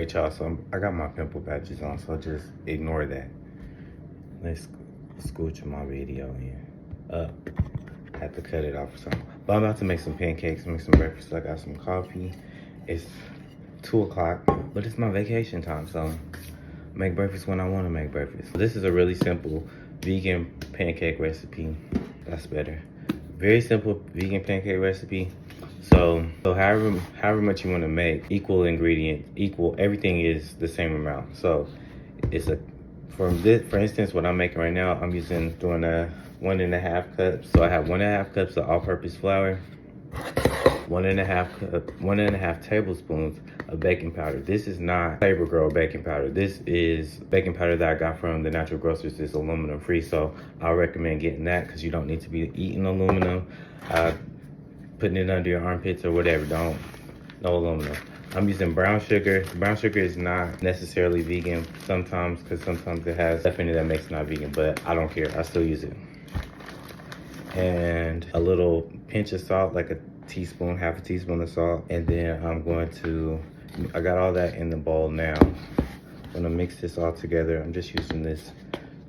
Alright, y'all, so I got my pimple patches on, so just ignore that. Let's scooch my video in. Had to cut it off or something. But I'm about to make some pancakes, make some breakfast. I got some coffee. It's 2 o'clock, but it's my vacation time, so make breakfast when I want to make breakfast. This is a really simple vegan pancake recipe. That's better. Very simple vegan pancake recipe. So however much you want to make, equal ingredients, everything is the same amount. So it's for instance, what I'm making right now, I'm doing a 1.5 cups. So I have 1.5 cups of all-purpose flour, 1.5 tablespoons of baking powder. This is not Flavor Girl baking powder. This is baking powder that I got from the natural grocers. It's aluminum free, so I recommend getting that because you don't need to be eating aluminum, putting it under your armpits or whatever. No aluminum. I'm using brown sugar. Brown sugar is not necessarily vegan sometimes, because sometimes it has stuff in it that makes it not vegan, but I don't care. I still use it. And a little pinch of salt, like a teaspoon, half a teaspoon of salt. And then I got all that in the bowl now. I'm gonna mix this all together. I'm just using this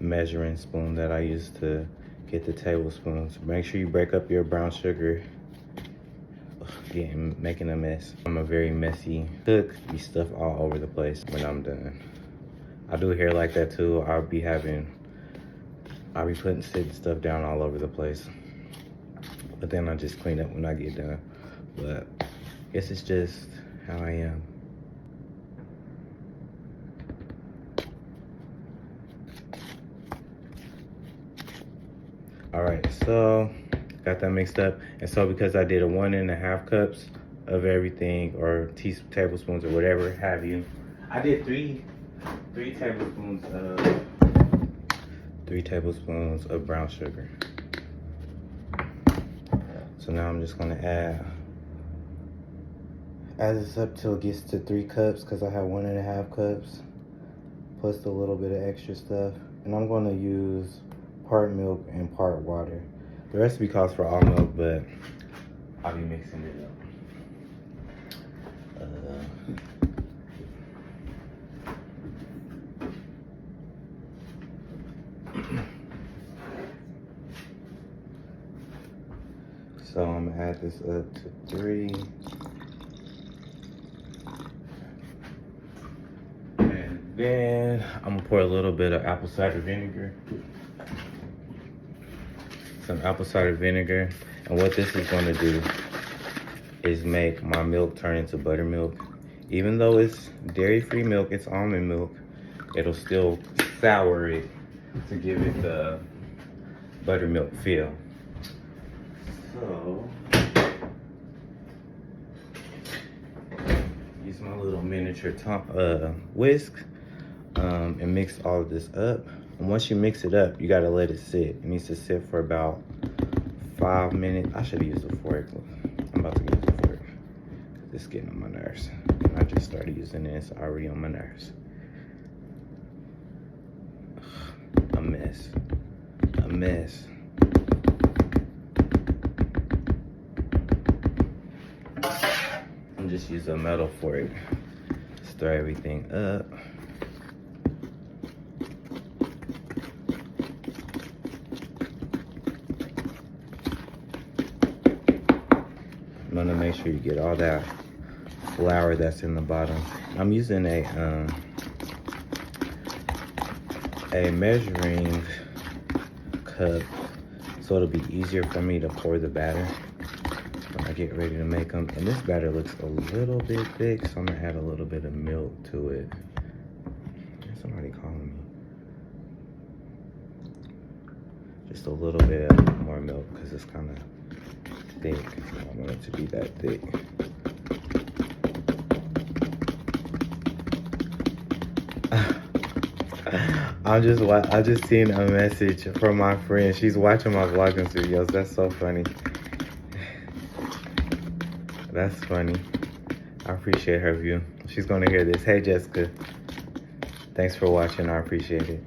measuring spoon that I use to get the tablespoons. Make sure you break up your brown sugar. Making a mess. I'm a very messy cook. Be stuff all over the place when I'm done. I do hair like that too. I'll be sitting stuff down all over the place. But then I just clean up when I get done. But I guess it's just how I am. All right, so got that mixed up. And so because I did a 1.5 cups of everything, or tablespoons or whatever have you, I did three tablespoons of brown sugar. So now I'm just gonna add this up till it gets to 3 cups, because I have 1.5 cups plus a little bit of extra stuff. And I'm gonna use part milk and part water. The recipe calls for all milk, but I'll be mixing it up. So I'm gonna add this up to 3. And then I'm gonna pour a little bit of apple cider vinegar. Some apple cider vinegar. And what this is gonna do is make my milk turn into buttermilk. Even though it's dairy-free milk, it's almond milk, it'll still sour it to give it the buttermilk feel. So, use my little miniature whisk and mix all of this up. And once you mix it up, you gotta let it sit. It needs to sit for about 5 minutes. I should use a fork. I'm about to use a fork. It's getting on my nerves. I just started using this, already on my nerves. A mess. A mess. I'm just using a metal fork. Stir everything up. I'm gonna make sure you get all that flour that's in the bottom. I'm using a measuring cup, so it'll be easier for me to pour the batter when I get ready to make them. And this batter looks a little bit thick, so I'm gonna add a little bit of milk to it. There's somebody calling me. Just a little bit more milk, because it's kind of thick. I don't want it to be that thick. I just seen a message from my friend. She's watching my Vlogmas videos. That's so funny. That's funny. I appreciate her view. She's gonna hear this. Hey Jessica, thanks for watching. I appreciate it.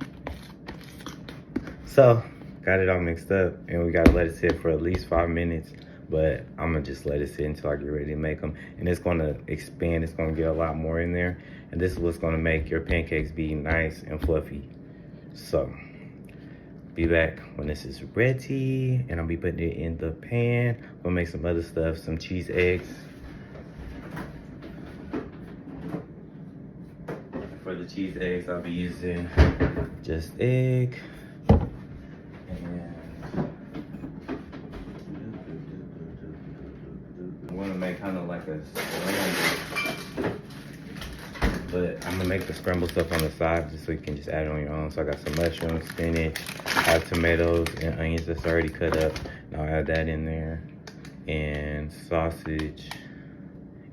So got it all mixed up, and we gotta let it sit for at least 5 minutes but I'm gonna just let it sit until I get ready to make them. And it's gonna expand, it's gonna get a lot more in there. And this is what's gonna make your pancakes be nice and fluffy. So, be back when this is ready, and I'll be putting it in the pan. We'll make some other stuff, some cheese eggs. For the cheese eggs, I'll be using just egg. And I'm gonna make kind of like a scramble, but I'm gonna make the scramble stuff on the side just so you can just add it on your own. So I got some mushrooms, spinach, I have tomatoes and onions that's already cut up. And I'll add that in there, and sausage,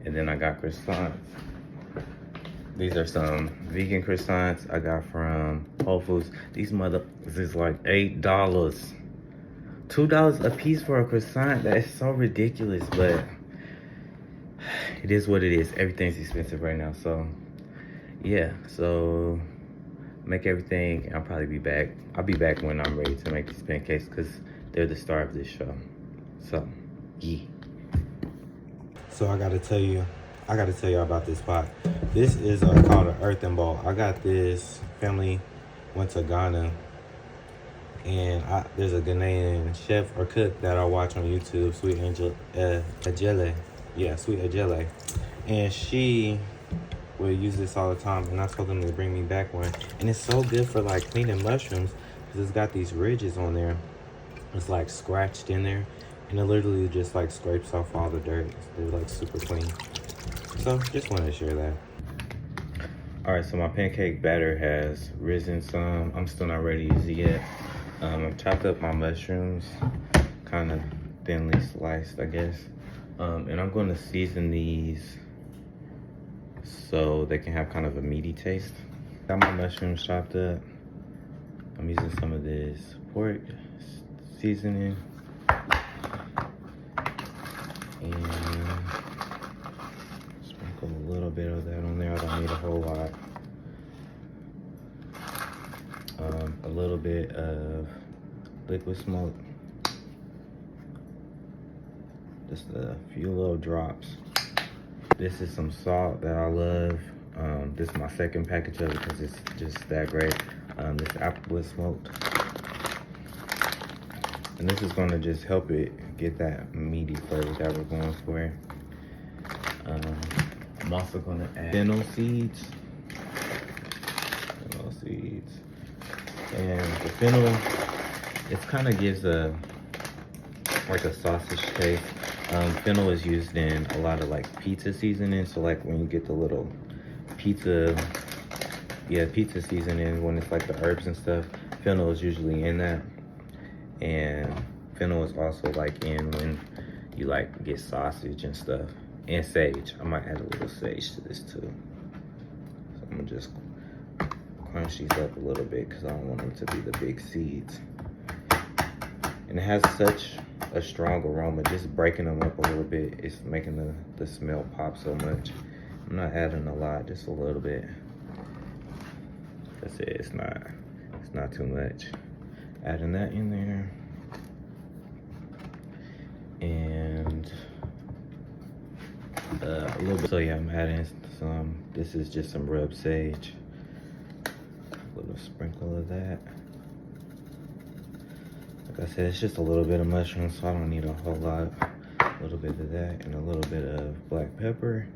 and then I got croissants. These are some vegan croissants I got from Whole Foods. These motherfuckers is like $8. $2 a piece for a croissant. That is so ridiculous, but it is what it is. Everything's expensive right now. So yeah, so make everything, and I'll probably be back. I'll be back when I'm ready to make these pancakes because they're the star of this show. So yeah. So I gotta tell you about this pot. This is called an earthen bowl. I got this, family went to Ghana, and there's a Ghanaian chef or cook that I watch on YouTube, Sweet Ajele. Yeah, Sweet Ajele. And she will use this all the time, and I told them to bring me back one. And it's so good for like cleaning mushrooms because it's got these ridges on there. It's like scratched in there, and it literally just like scrapes off all the dirt. They're like super clean. So just wanted to share that. All right, so my pancake batter has risen some. I'm still not ready to use it yet. I've chopped up my mushrooms, kind of thinly sliced, I guess. And I'm going to season these so they can have kind of a meaty taste. Got my mushrooms chopped up. I'm using some of this pork seasoning. And sprinkle a little bit of that on there. I don't need a whole lot. A little bit of liquid smoke. Just a few little drops. This is some salt that I love. This is my second package of it because it's just that great. This applewood smoked. And this is gonna just help it get that meaty flavor that we're going for. I'm also gonna add fennel seeds. And the fennel, it kind of gives like a sausage taste. Fennel is used in a lot of like pizza seasoning. So like when you get the little pizza seasoning, when it's like the herbs and stuff, fennel is usually in that. And fennel is also like in when you like get sausage and stuff. And sage. I might add a little sage to this too. So I'm gonna just crunch these up a little bit because I don't want them to be the big seeds. And it has such a strong aroma. Just breaking them up a little bit is making the smell pop so much. I'm not adding a lot, just a little bit. That's it. It's not too much. Adding that in there. And a little bit. So yeah, I'm adding some. This is just some rubbed sage. A little sprinkle of that. Like I said, it's just a little bit of mushroom, so I don't need a whole lot. A little bit of that and a little bit of black pepper.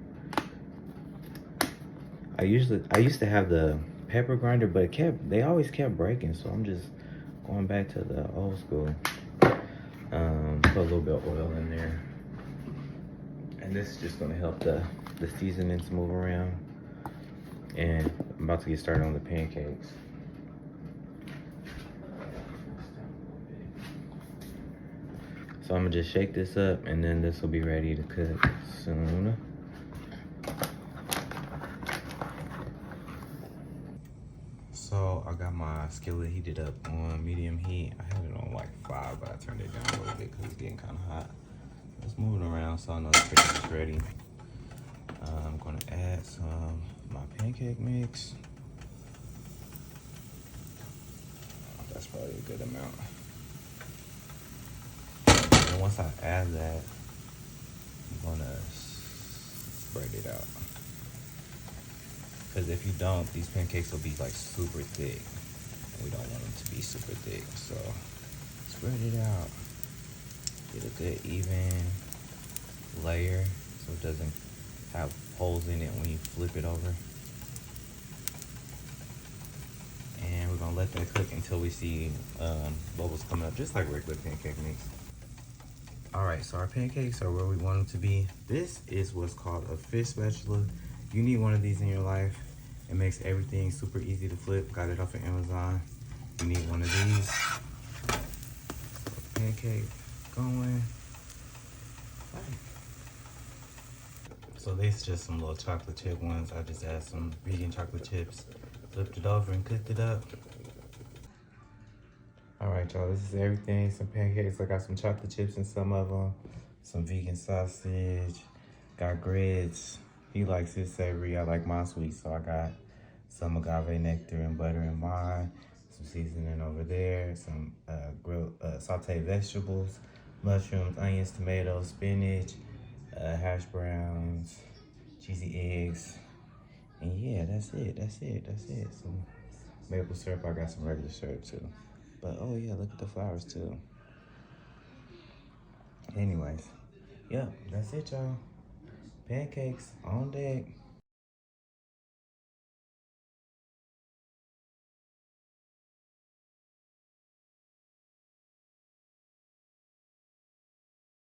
I used to have the pepper grinder, but they always kept breaking, so I'm just going back to the old school. Put a little bit of oil in there. And this is just gonna help the seasonings move around. And I'm about to get started on the pancakes. So I'm gonna just shake this up, and then this will be ready to cook soon. So I got my skillet heated up on medium heat. I had it on like 5, but I turned it down a little bit because it's getting kind of hot. It's moving around, so I know the chicken is ready. I'm gonna add some my pancake mix. That's probably a good amount. And once I add that, wanna spread it out. Because if you don't, these pancakes will be like super thick. And we don't want them to be super thick. So spread it out. Get a good even layer so it doesn't have holes in it when you flip it over. And we're gonna let that cook until we see bubbles coming up, just like regular pancake mix. All right, so our pancakes are where we want them to be. This is what's called a fish spatula. You need one of these in your life. It makes everything super easy to flip. Got it off of Amazon. You need one of these. Pancake going. So these just some little chocolate chip ones. I just added some vegan chocolate chips, flipped it over and cooked it up. All right, y'all, this is everything. Some pancakes. I got some chocolate chips in some of them. Some vegan sausage. Got grits. He likes his savory. I like mine sweet, so I got some agave nectar and butter in mine. Some seasoning over there. Some grilled sauteed vegetables, mushrooms, onions, tomatoes, spinach, hash browns, cheesy eggs, and yeah, that's it. Some maple syrup. I got some regular syrup too. But oh yeah, look at the flowers too. Anyways, yeah, that's it, y'all. Pancakes on deck.